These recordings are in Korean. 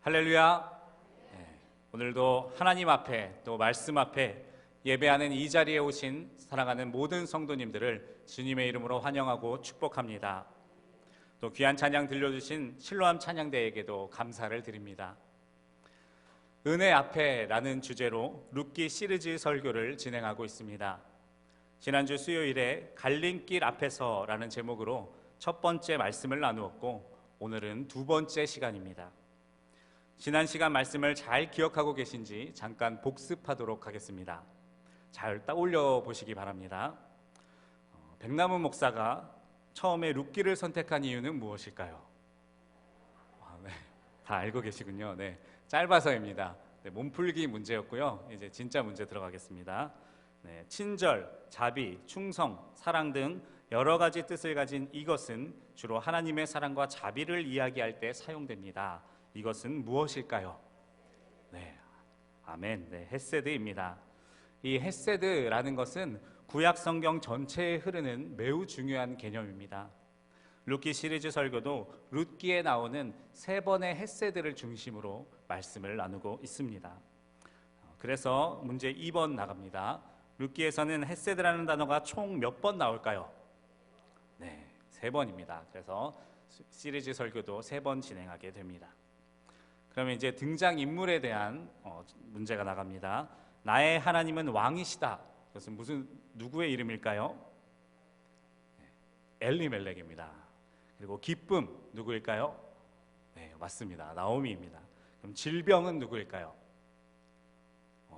할렐루야. 네, 오늘도 하나님 앞에 또 말씀 앞에 예배하는 이 자리에 오신 사랑하는 모든 성도님들을 주님의 이름으로 환영하고 축복합니다. 또 귀한 찬양 들려주신 실로암 찬양대에게도 감사를 드립니다. 은혜 앞에라는 주제로 룻기 시리즈 설교를 진행하고 있습니다. 지난주 수요일에 갈림길 앞에서라는 제목으로 첫 번째 말씀을 나누었고, 오늘은 두 번째 시간입니다. 지난 시간 말씀을 잘 기억하고 계신지 잠깐 복습하도록 하겠습니다. 잘 떠올려 보시기 바랍니다. 백남훈 목사가 처음에 룻기를 선택한 이유는 무엇일까요? 네, 다 알고 계시군요. 네, 짧아서입니다. 네, 몸풀기 문제였고요. 이제 진짜 문제 들어가겠습니다. 네, 친절, 자비, 충성, 사랑 등 여러 가지 뜻을 가진 이것은 주로 하나님의 사랑과 자비를 이야기할 때 사용됩니다. 이것은 무엇일까요? 네, 아멘. 네, 헤세드입니다. 이 헤세드라는 것은 구약 성경 전체에 흐르는 매우 중요한 개념입니다. 룻기 시리즈 설교도 룻기에 나오는 세 번의 헤세드를 중심으로 말씀을 나누고 있습니다. 그래서 문제 2번 나갑니다. 룻기에서는 헤세드라는 단어가 총 몇 번 나올까요? 네, 3번입니다. 그래서 시리즈 설교도 3번 진행하게 됩니다. 그러면 이제 등장인물에 대한 문제가 나갑니다. 나의 하나님은 왕이시다. 그것은 누구의 이름일까요? 엘리멜렉입니다. 그리고 기쁨 누구일까요? 네, 맞습니다. 나오미입니다. 그럼 질병은 누구일까요?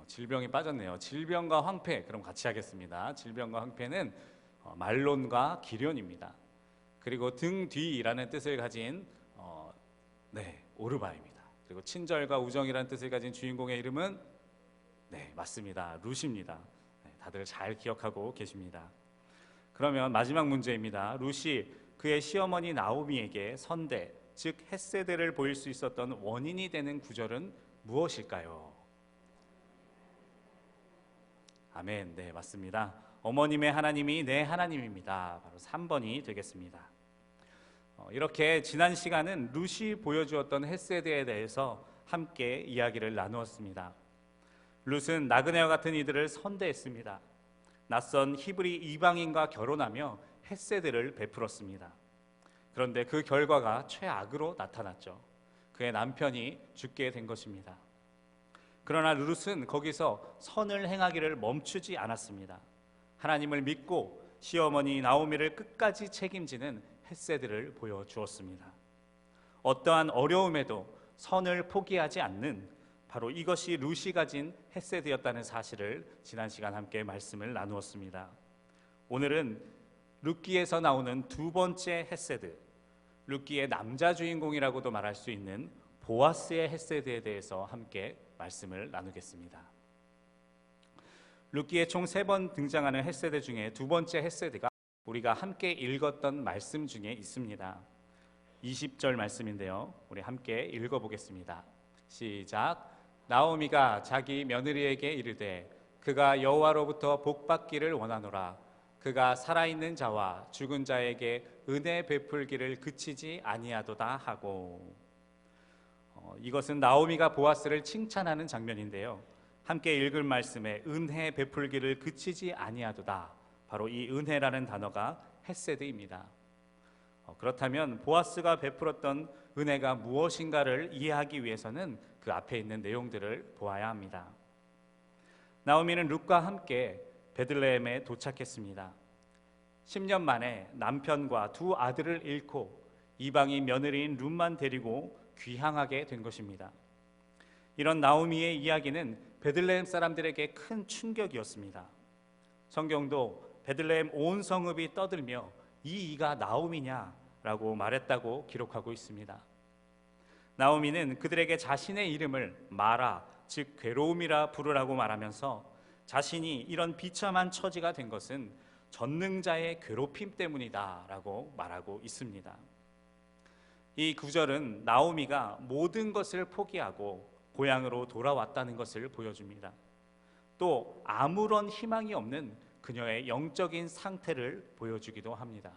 질병이 빠졌네요. 질병과 황폐, 그럼 같이 하겠습니다. 질병과 황폐는 말론과 기련입니다. 그리고 등 뒤라는 뜻을 가진 오르바입니다. 그리고 친절과 우정이라는 뜻을 가진 주인공의 이름은 네, 맞습니다. 룻입니다. 네, 다들 잘 기억하고 계십니다. 그러면 마지막 문제입니다. 룻이 그의 시어머니 나오미에게 선대, 즉 헤세드를 보일 수 있었던 원인이 되는 구절은 무엇일까요? 아멘. 네, 맞습니다. 어머님의 하나님이 내 하나님입니다. 바로 3번이 되겠습니다. 이렇게 지난 시간은 룻이 보여주었던 헤세드에 대해서 함께 이야기를 나누었습니다. 룻은 나그네와 같은 이들을 선대했습니다. 낯선 히브리 이방인과 결혼하며 헤세드를 베풀었습니다. 그런데 그 결과가 최악으로 나타났죠. 그의 남편이 죽게 된 것입니다. 그러나 룻은 거기서 선을 행하기를 멈추지 않았습니다. 하나님을 믿고 시어머니 나오미를 끝까지 책임지는 헤세드를 보여주었습니다. 어떠한 어려움에도 선을 포기하지 않는 바로 이것이 룻이 가진 헤세드였다는 사실을 지난 시간 함께 말씀을 나누었습니다. 오늘은 룻기에서 나오는 두 번째 헤세드, 룻기의 남자 주인공이라고도 말할 수 있는 보아스의 헤세드에 대해서 함께 말씀을 나누겠습니다. 룻기에 총 3번 등장하는 헤세드 중에 두 번째 헤세드가 우리가 함께 읽었던 말씀 중에 있습니다. 20절 말씀인데요, 우리 함께 읽어보겠습니다. 시작. 나오미가 자기 며느리에게 이르되 그가 여호와로부터 복받기를 원하노라. 그가 살아있는 자와 죽은 자에게 은혜 베풀기를 그치지 아니하도다 하고. 이것은 나오미가 보아스를 칭찬하는 장면인데요, 함께 읽을 말씀에 은혜 베풀기를 그치지 아니하도다, 바로 이 은혜라는 단어가 헤세드입니다. 그렇다면 보아스가 베풀었던 은혜가 무엇인가를 이해하기 위해서는 그 앞에 있는 내용들을 보아야 합니다. 나오미는 룻과 함께 베들레헴에 도착했습니다. 10년 만에 남편과 두 아들을 잃고 이방인 며느리인 룻만 데리고 귀향하게 된 것입니다. 이런 나오미의 이야기는 베들레헴 사람들에게 큰 충격이었습니다. 성경도 베들레헴 온 성읍이 떠들며 이 이가 나오미냐라고 말했다고 기록하고 있습니다. 나오미는 그들에게 자신의 이름을 마라, 즉 괴로움이라 부르라고 말하면서 자신이 이런 비참한 처지가 된 것은 전능자의 괴롭힘 때문이다라고 말하고 있습니다. 이 구절은 나오미가 모든 것을 포기하고 고향으로 돌아왔다는 것을 보여줍니다. 또 아무런 희망이 없는 그녀의 영적인 상태를 보여주기도 합니다.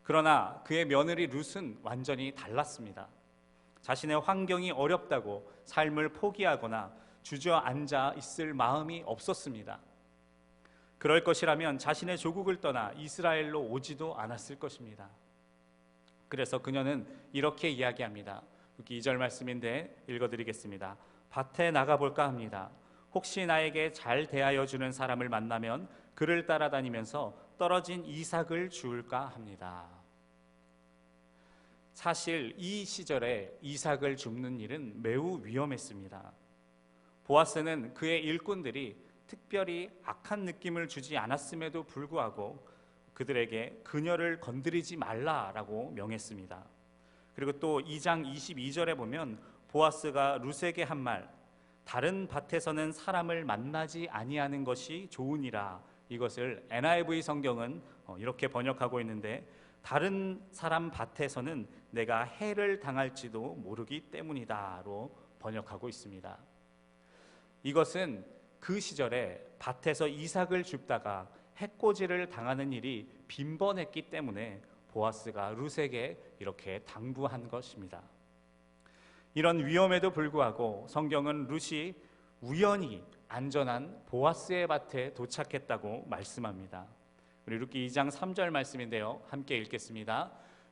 그러나 그의 며느리 룻은 완전히 달랐습니다. 자신의 환경이 어렵다고 삶을 포기하거나 주저앉아 있을 마음이 없었습니다. 그럴 것이라면 자신의 조국을 떠나 이스라엘로 오지도 않았을 것입니다. 그래서 그녀는 이렇게 이야기합니다. 2절 말씀인데 읽어드리겠습니다. 밭에 나가볼까 합니다. 혹시 나에게 잘 대하여 주는 사람을 만나면 그를 따라다니면서 떨어진 이삭을 주울까 합니다. 사실 이 시절에 이삭을 줍는 일은 매우 위험했습니다. 보아스는 그의 일꾼들이 특별히 악한 느낌을 주지 않았음에도 불구하고 그들에게 그녀를 건드리지 말라라고 명했습니다. 그리고 또 2장 22절에 보면 보아스가 룻에게 한 말, 다른 밭에서는 사람을 만나지 아니하는 것이 좋으니라. 이것을 NIV 성경은 이렇게 번역하고 있는데, 다른 사람 밭에서는 내가 해를 당할지도 모르기 때문이다로 번역하고 있습니다. 이것은 그 시절에 밭에서 이삭을 줍다가 해코지를 당하는 일이 빈번했기 때문에 보아스가 룻에게 이렇게 당부한 것입니다. 이런 위험에도 불구하고 성경은 룻이 우연히 안전한 보아스의 밭에 도착했다고 말씀합니다. 우리 룻기 2장 3절 말씀인데요, 함께 읽겠습니다.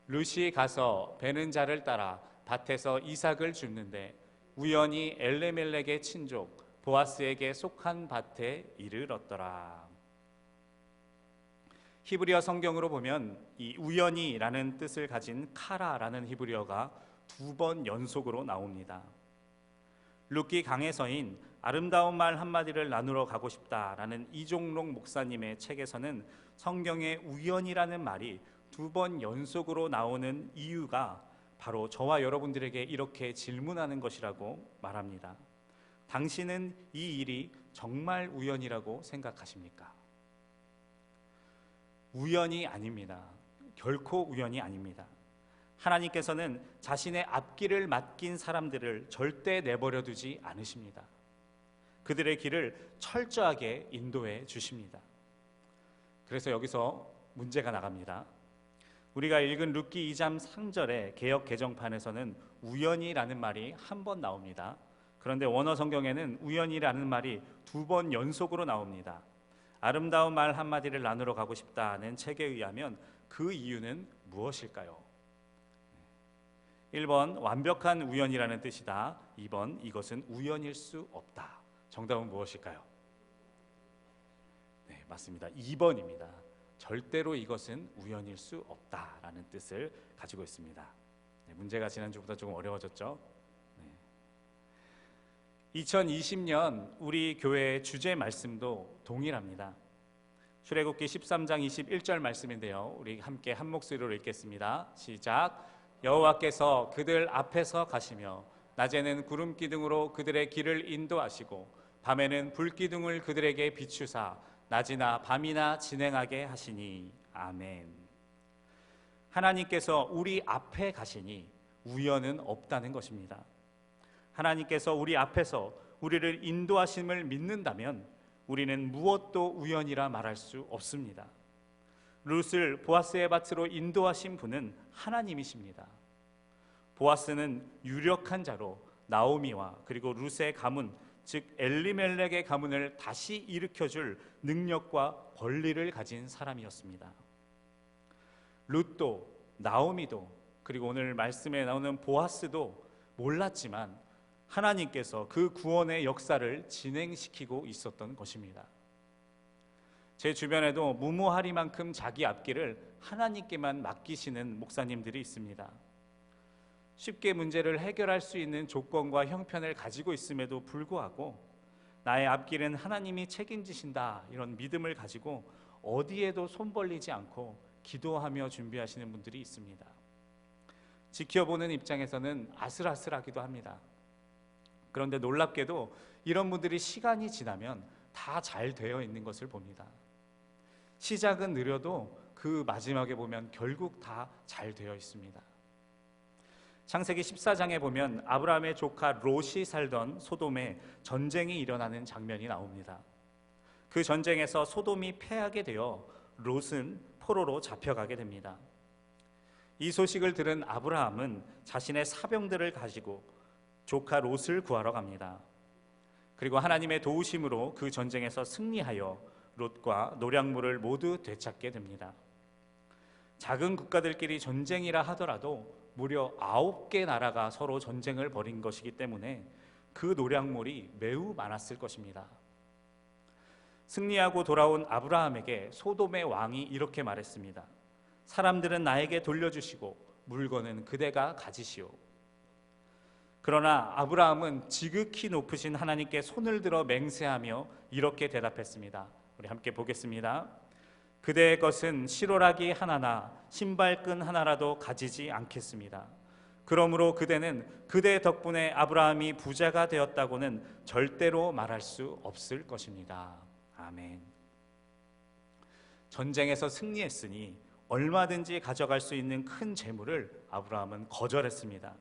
룻이 가서 베는 자를 따라 밭에서 이삭을 줍는데 우연히 엘레멜렉의 친족 보아스에게 속한 밭에 이르렀더라. 히브리어 성경으로 보면 이 우연히라는 뜻을 가진 카라라는 히브리어가 2번 연속으로 나옵니다. 룻기 강해서인 아름다운 말 한마디를 나누러 가고 싶다라는 이종록 목사님의 책에서는 성경에 우연이라는 말이 2번 연속으로 나오는 이유가 바로 저와 여러분들에게 이렇게 질문하는 것이라고 말합니다. 당신은 이 일이 정말 우연이라고 생각하십니까? 우연이 아닙니다. 결코 우연이 아닙니다. 하나님께서는 자신의 앞길을 맡긴 사람들을 절대 내버려 두지 않으십니다. 그들의 길을 철저하게 인도해 주십니다. 그래서 여기서 문제가 나갑니다. 우리가 읽은 룻기 2장 3절의 개역 개정판에서는 우연이라는 말이 한 번 나옵니다. 그런데 원어 성경에는 우연이라는 말이 2번 연속으로 나옵니다. 아름다운 말 한마디를 나누러 가고 싶다는 책에 의하면 그 이유는 무엇일까요? 1번 완벽한 우연이라는 뜻이다. 2번 이것은 우연일 수 없다. 정답은 무엇일까요? 네, 맞습니다. 2번입니다. 절대로 이것은 우연일 수 없다라는 뜻을 가지고 있습니다. 네, 문제가 지난주보다 조금 어려워졌죠? 네. 2020년 우리 교회의 주제 말씀도 동일합니다. 출애굽기 13장 21절 말씀인데요, 우리 함께 한 목소리로 읽겠습니다. 시작. 여호와께서 그들 앞에서 가시며 낮에는 구름 기둥으로 그들의 길을 인도하시고 밤에는 불 기둥을 그들에게 비추사 낮이나 밤이나 진행하게 하시니. 아멘. 하나님께서 우리 앞에 가시니 우연은 없다는 것입니다. 하나님께서 우리 앞에서 우리를 인도하심을 믿는다면 우리는 무엇도 우연이라 말할 수 없습니다. 룻을 보아스의 밭으로 인도하신 분은 하나님이십니다. 보아스는 유력한 자로 나오미와 그리고 룻의 가문, 즉 엘리멜렉의 가문을 다시 일으켜줄 능력과 권리를 가진 사람이었습니다. 룻도 나오미도 그리고 오늘 말씀에 나오는 보아스도 몰랐지만 하나님께서 그 구원의 역사를 진행시키고 있었던 것입니다. 제 주변에도 무모하리만큼 자기 앞길을 하나님께만 맡기시는 목사님들이 있습니다. 쉽게 문제를 해결할 수 있는 조건과 형편을 가지고 있음에도 불구하고 나의 앞길은 하나님이 책임지신다, 이런 믿음을 가지고 어디에도 손 벌리지 않고 기도하며 준비하시는 분들이 있습니다. 지켜보는 입장에서는 아슬아슬하기도 합니다. 그런데 놀랍게도 이런 분들이 시간이 지나면 다 잘 되어 있는 것을 봅니다. 시작은 느려도 그 마지막에 보면 결국 다 잘 되어 있습니다. 창세기 14장에 보면 아브라함의 조카 롯이 살던 소돔에 전쟁이 일어나는 장면이 나옵니다. 그 전쟁에서 소돔이 패하게 되어 롯은 포로로 잡혀가게 됩니다. 이 소식을 들은 아브라함은 자신의 사병들을 가지고 조카 롯을 구하러 갑니다. 그리고 하나님의 도우심으로 그 전쟁에서 승리하여 롯과 노략물을 모두 되찾게 됩니다. 작은 국가들끼리 전쟁이라 하더라도 무려 9개 나라가 서로 전쟁을 벌인 것이기 때문에 그 노략물이 매우 많았을 것입니다. 승리하고 돌아온 아브라함에게 소돔의 왕이 이렇게 말했습니다. 사람들은 나에게 돌려주시고 물건은 그대가 가지시오. 그러나 아브라함은 지극히 높으신 하나님께 손을 들어 맹세하며 이렇게 대답했습니다. 우리 함께 보겠습니다. 그대의 것은 실오라기 하나나 신발끈 하나라도 가지지 않겠습니다. 그러므로 그대는 그대 덕분에 아브라함이 부자가 되었다고는 절대로 말할 수 없을 것입니다. 아멘. 전쟁에서 승리했으니 얼마든지 가져갈 수 있는 큰 재물을 아브라함은 거절했습니다.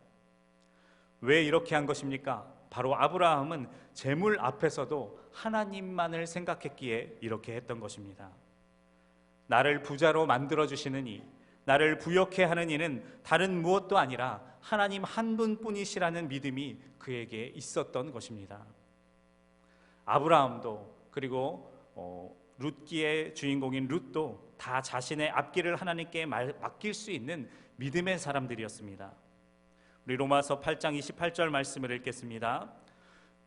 왜 이렇게 한 것입니까? 바로 아브라함은 재물 앞에서도 하나님만을 생각했기에 이렇게 했던 것입니다. 나를 부자로 만들어주시는 이, 나를 부욕해 하는 이는 다른 무엇도 아니라 하나님 한 분뿐이시라는 믿음이 그에게 있었던 것입니다. 아브라함도 그리고 룻기의 주인공인 룻도 다 자신의 앞길을 하나님께 맡길 수 있는 믿음의 사람들이었습니다. 우리 로마서 8장 28절 말씀을 읽겠습니다.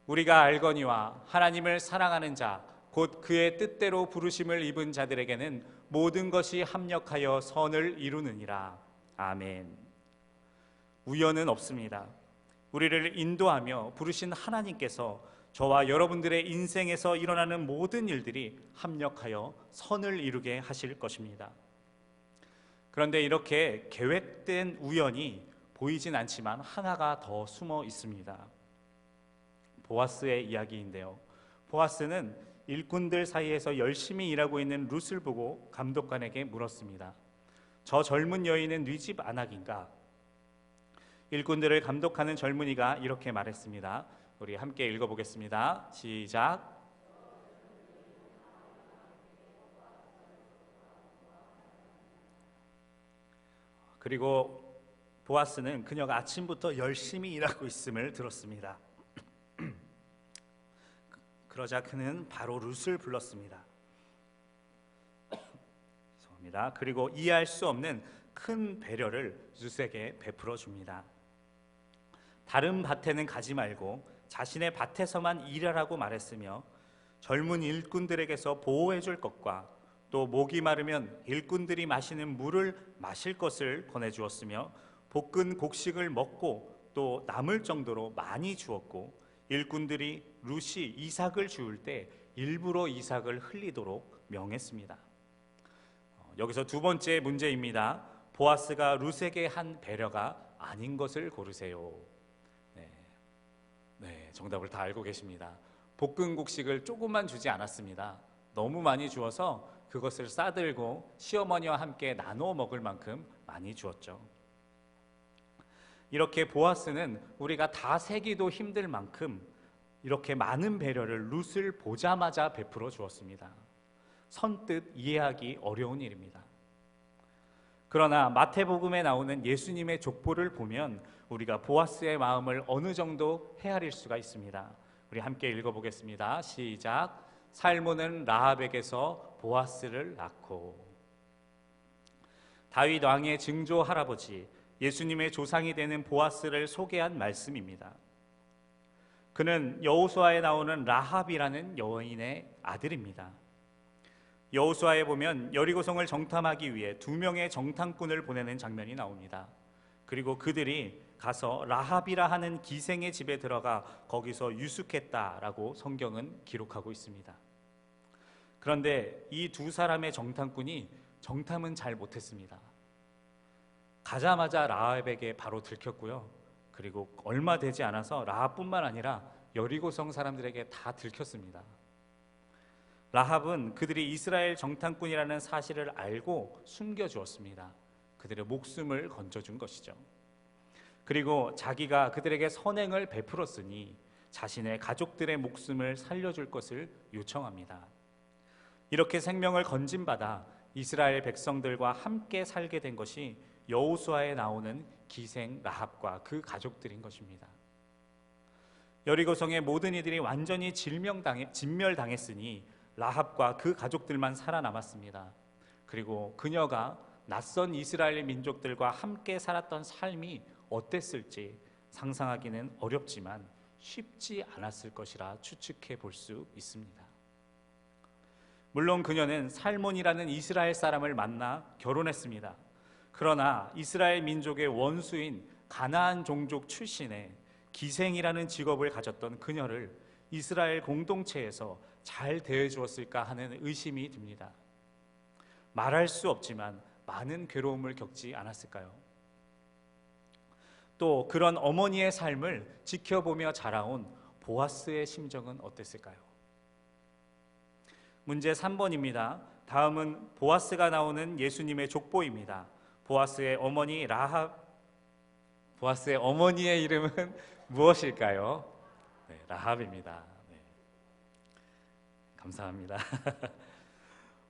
우리가 알거니와 하나님을 사랑하는 자 곧 그의 뜻대로 부르심을 입은 자들에게는 모든 것이 합력하여 선을 이루느니라. 아멘. 우연은 없습니다. 우리를 인도하며 부르신 하나님께서 저와 여러분들의 인생에서 일어나는 모든 일들이 합력하여 선을 이루게 하실 것입니다. 그런데 이렇게 계획된 우연이 보이진 않지만 하나가 더 숨어 있습니다. 보아스의 이야기인데요. 보아스는 일꾼들 사이에서 열심히 일하고 있는 룻을 보고 감독관에게 물었습니다. 저 젊은 여인은 네 집 안악인가? 일꾼들을 감독하는 젊은이가 이렇게 말했습니다. 우리 함께 읽어보겠습니다. 시작. 그리고 보아스는 그녀가 아침부터 열심히 일하고 있음을 들었습니다. 그러자 그는 바로 룻을 불렀습니다. 죄송합니다. 그리고 이해할 수 없는 큰 배려를 룻에게 베풀어 줍니다. 다른 밭에는 가지 말고 자신의 밭에서만 일하라고 말했으며 젊은 일꾼들에게서 보호해 줄 것과 또 목이 마르면 일꾼들이 마시는 물을 마실 것을 권해주었으며 볶은 곡식을 먹고 또 남을 정도로 많이 주었고 일꾼들이 룻이 이삭을 주울 때 일부러 이삭을 흘리도록 명했습니다. 여기서 두 번째 문제입니다. 보아스가 룻에게 한 배려가 아닌 것을 고르세요. 네, 정답을 다 알고 계십니다. 볶은 곡식을 조금만 주지 않았습니다. 너무 많이 주어서 그것을 싸들고 시어머니와 함께 나눠 먹을 만큼 많이 주었죠. 이렇게 보아스는 우리가 다 세기도 힘들 만큼 이렇게 많은 배려를 룻을 보자마자 베풀어 주었습니다. 선뜻 이해하기 어려운 일입니다. 그러나 마태복음에 나오는 예수님의 족보를 보면 우리가 보아스의 마음을 어느 정도 헤아릴 수가 있습니다. 우리 함께 읽어보겠습니다. 시작. 살몬은 라합에게서 보아스를 낳고. 다윗 왕의 증조 할아버지 예수님의 조상이 되는 보아스를 소개한 말씀입니다. 그는 여호수아에 나오는 라합이라는 여인의 아들입니다. 여호수아에 보면 여리고성을 정탐하기 위해 2명의 정탐꾼을 보내는 장면이 나옵니다. 그리고 그들이 가서 라합이라 하는 기생의 집에 들어가 거기서 유숙했다라고 성경은 기록하고 있습니다. 그런데 이 두 사람의 정탐꾼이 정탐은 잘 못했습니다. 가자마자 라합에게 바로 들켰고요. 그리고 얼마 되지 않아서 라합뿐만 아니라 여리고성 사람들에게 다 들켰습니다. 라합은 그들이 이스라엘 정탐꾼이라는 사실을 알고 숨겨주었습니다. 그들의 목숨을 건져준 것이죠. 그리고 자기가 그들에게 선행을 베풀었으니 자신의 가족들의 목숨을 살려줄 것을 요청합니다. 이렇게 생명을 건진받아 이스라엘 백성들과 함께 살게 된 것이 여호수아에 나오는 기생 라합과 그 가족들인 것입니다. 여리고성의 모든 이들이 완전히 진멸당했으니 라합과 그 가족들만 살아남았습니다. 그리고 그녀가 낯선 이스라엘 민족들과 함께 살았던 삶이 어땠을지 상상하기는 어렵지만 쉽지 않았을 것이라 추측해 볼 수 있습니다. 물론 그녀는 살몬이라는 이스라엘 사람을 만나 결혼했습니다. 그러나 이스라엘 민족의 원수인 가나안 종족 출신의 기생이라는 직업을 가졌던 그녀를 이스라엘 공동체에서 잘 대해주었을까 하는 의심이 듭니다. 말할 수 없지만 많은 괴로움을 겪지 않았을까요? 또 그런 어머니의 삶을 지켜보며 자라온 보아스의 심정은 어땠을까요? 문제 3번입니다. 다음은 보아스가 나오는 예수님의 족보입니다. 보아스의 어머니의 이름은 무엇일까요? 네, 라합입니다. 네. 감사합니다.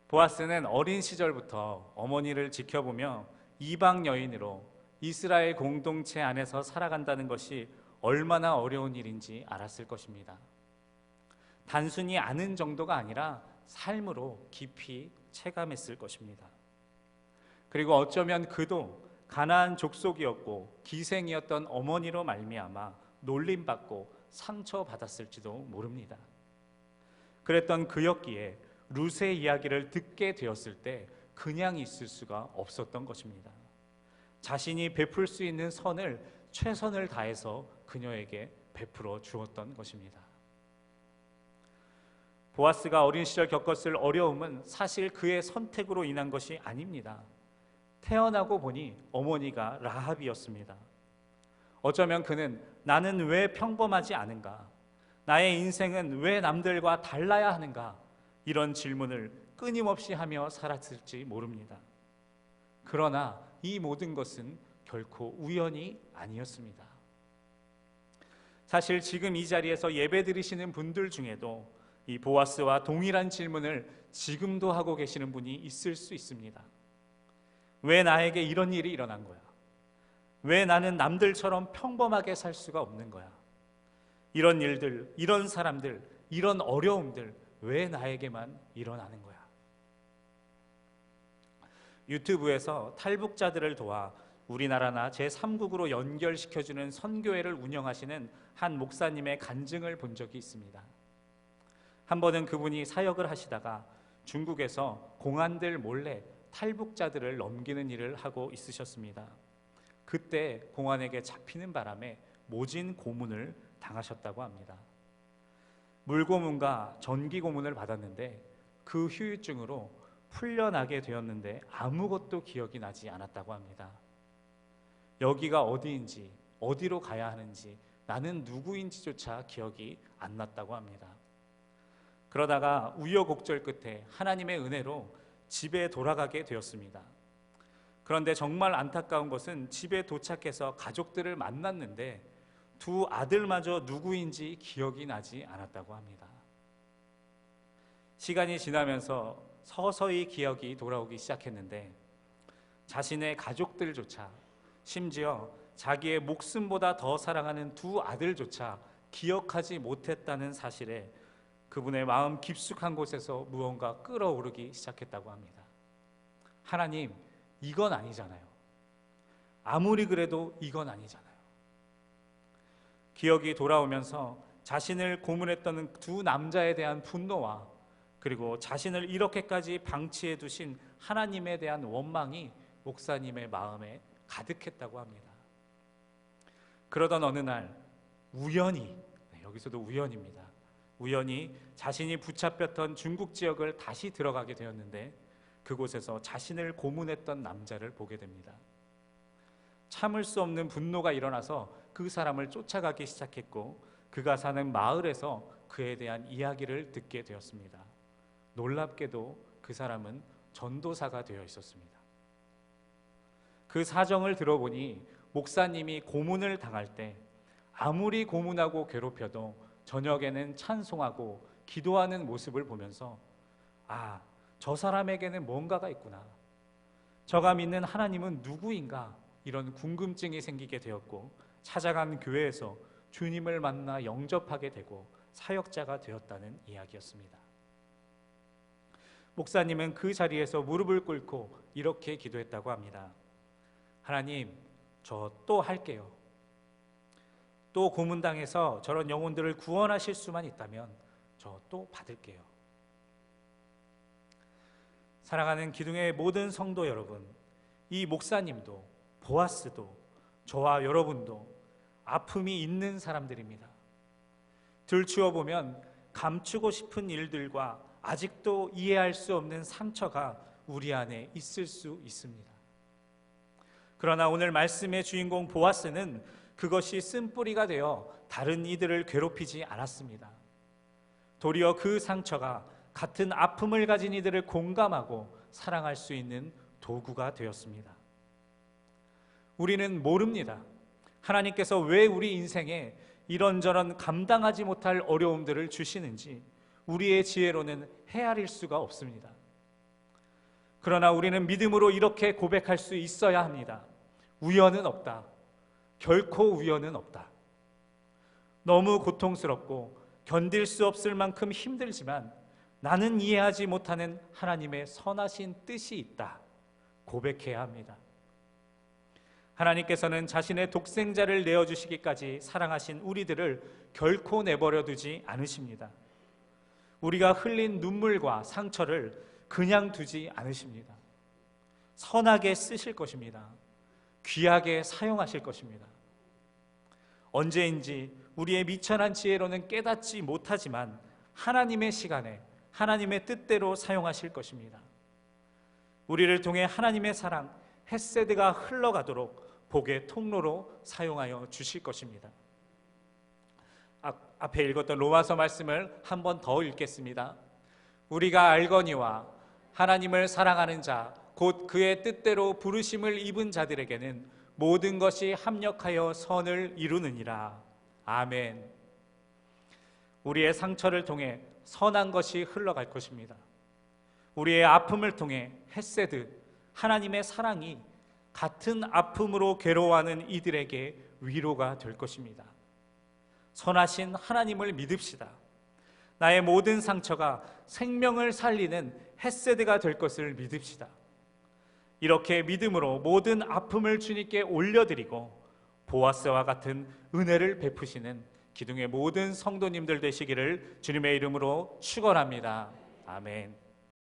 보아스는 어린 시절부터 어머니를 지켜보며 이방 여인으로 이스라엘 공동체 안에서 살아간다는 것이 얼마나 어려운 일인지 알았을 것입니다. 단순히 아는 정도가 아니라 삶으로 깊이 체감했을 것입니다. 그리고 어쩌면 그도 가나안 족속이었고 기생이었던 어머니로 말미암아 놀림받고 상처받았을지도 모릅니다. 그랬던 그였기에 룻의 이야기를 듣게 되었을 때 그냥 있을 수가 없었던 것입니다. 자신이 베풀 수 있는 선을 최선을 다해서 그녀에게 베풀어 주었던 것입니다. 보아스가 어린 시절 겪었을 어려움은 사실 그의 선택으로 인한 것이 아닙니다. 태어나고 보니 어머니가 라합이었습니다. 어쩌면 그는 나는 왜 평범하지 않은가? 나의 인생은 왜 남들과 달라야 하는가? 이런 질문을 끊임없이 하며 살았을지 모릅니다. 그러나 이 모든 것은 결코 우연이 아니었습니다. 사실 지금 이 자리에서 예배 드리시는 분들 중에도 이 보아스와 동일한 질문을 지금도 하고 계시는 분이 있을 수 있습니다. 왜 나에게 이런 일이 일어난 거야? 왜 나는 남들처럼 평범하게 살 수가 없는 거야? 이런 일들, 이런 사람들, 이런 어려움들 왜 나에게만 일어나는 거야? 유튜브에서 탈북자들을 도와 우리나라나 제3국으로 연결시켜주는 선교회를 운영하시는 한 목사님의 간증을 본 적이 있습니다. 한 번은 그분이 사역을 하시다가 중국에서 공안들 몰래 탈북자들을 넘기는 일을 하고 있으셨습니다. 그때 공안에게 잡히는 바람에 모진 고문을 당하셨다고 합니다. 물고문과 전기고문을 받았는데 그 후유증으로 풀려나게 되었는데 아무것도 기억이 나지 않았다고 합니다. 여기가 어디인지, 어디로 가야 하는지, 나는 누구인지조차 기억이 안 났다고 합니다. 그러다가 우여곡절 끝에 하나님의 은혜로 집에 돌아가게 되었습니다. 그런데 정말 안타까운 것은 집에 도착해서 가족들을 만났는데 두 아들마저 누구인지 기억이 나지 않았다고 합니다. 시간이 지나면서 서서히 기억이 돌아오기 시작했는데 자신의 가족들조차, 심지어 자기의 목숨보다 더 사랑하는 두 아들조차 기억하지 못했다는 사실에 그분의 마음 깊숙한 곳에서 무언가 끓어오르기 시작했다고 합니다. 하나님, 이건 아니잖아요. 아무리 그래도 이건 아니잖아요. 기억이 돌아오면서 자신을 고문했던 두 남자에 대한 분노와 그리고 자신을 이렇게까지 방치해 두신 하나님에 대한 원망이 목사님의 마음에 가득했다고 합니다. 그러던 어느 날 우연히, 여기서도 우연입니다. 우연히 자신이 붙잡혔던 중국 지역을 다시 들어가게 되었는데 그곳에서 자신을 고문했던 남자를 보게 됩니다. 참을 수 없는 분노가 일어나서 그 사람을 쫓아가기 시작했고 그가 사는 마을에서 그에 대한 이야기를 듣게 되었습니다. 놀랍게도 그 사람은 전도사가 되어 있었습니다. 그 사정을 들어보니 목사님이 고문을 당할 때 아무리 고문하고 괴롭혀도 저녁에는 찬송하고 기도하는 모습을 보면서 아, 저 사람에게는 뭔가가 있구나. 저가 믿는 하나님은 누구인가? 이런 궁금증이 생기게 되었고 찾아간 교회에서 주님을 만나 영접하게 되고 사역자가 되었다는 이야기였습니다. 목사님은 그 자리에서 무릎을 꿇고 이렇게 기도했다고 합니다. 하나님, 저 또 할게요. 또 고문당해서 저런 영혼들을 구원하실 수만 있다면 저 또 받을게요. 사랑하는 기둥의 모든 성도 여러분, 이 목사님도 보아스도 저와 여러분도 아픔이 있는 사람들입니다. 들추어 보면 감추고 싶은 일들과 아직도 이해할 수 없는 상처가 우리 안에 있을 수 있습니다. 그러나 오늘 말씀의 주인공 보아스는 그것이 쓴뿌리가 되어 다른 이들을 괴롭히지 않았습니다. 도리어 그 상처가 같은 아픔을 가진 이들을 공감하고 사랑할 수 있는 도구가 되었습니다. 우리는 모릅니다. 하나님께서 왜 우리 인생에 이런저런 감당하지 못할 어려움들을 주시는지 우리의 지혜로는 헤아릴 수가 없습니다. 그러나 우리는 믿음으로 이렇게 고백할 수 있어야 합니다. 우연은 없다. 결코 우연은 없다. 너무 고통스럽고 견딜 수 없을 만큼 힘들지만 나는 이해하지 못하는 하나님의 선하신 뜻이 있다. 고백해야 합니다. 하나님께서는 자신의 독생자를 내어주시기까지 사랑하신 우리들을 결코 내버려 두지 않으십니다. 우리가 흘린 눈물과 상처를 그냥 두지 않으십니다. 선하게 쓰실 것입니다. 귀하게 사용하실 것입니다. 언제인지 우리의 미천한 지혜로는 깨닫지 못하지만 하나님의 시간에 하나님의 뜻대로 사용하실 것입니다. 우리를 통해 하나님의 사랑, 헤세드가 흘러가도록 복의 통로로 사용하여 주실 것입니다. 앞에 읽었던 로마서 말씀을 한 번 더 읽겠습니다. 우리가 알거니와 하나님을 사랑하는 자, 곧 그의 뜻대로 부르심을 입은 자들에게는 모든 것이 합력하여 선을 이루느니라. 아멘. 우리의 상처를 통해 선한 것이 흘러갈 것입니다. 우리의 아픔을 통해 헤세드, 하나님의 사랑이 같은 아픔으로 괴로워하는 이들에게 위로가 될 것입니다. 선하신 하나님을 믿읍시다. 나의 모든 상처가 생명을 살리는 헤세드가 될 것을 믿읍시다. 이렇게 믿음으로 모든 아픔을 주님께 올려드리고 보아스와 같은 은혜를 베푸시는 기둥의 모든 성도님들 되시기를 주님의 이름으로 축원합니다. 아멘.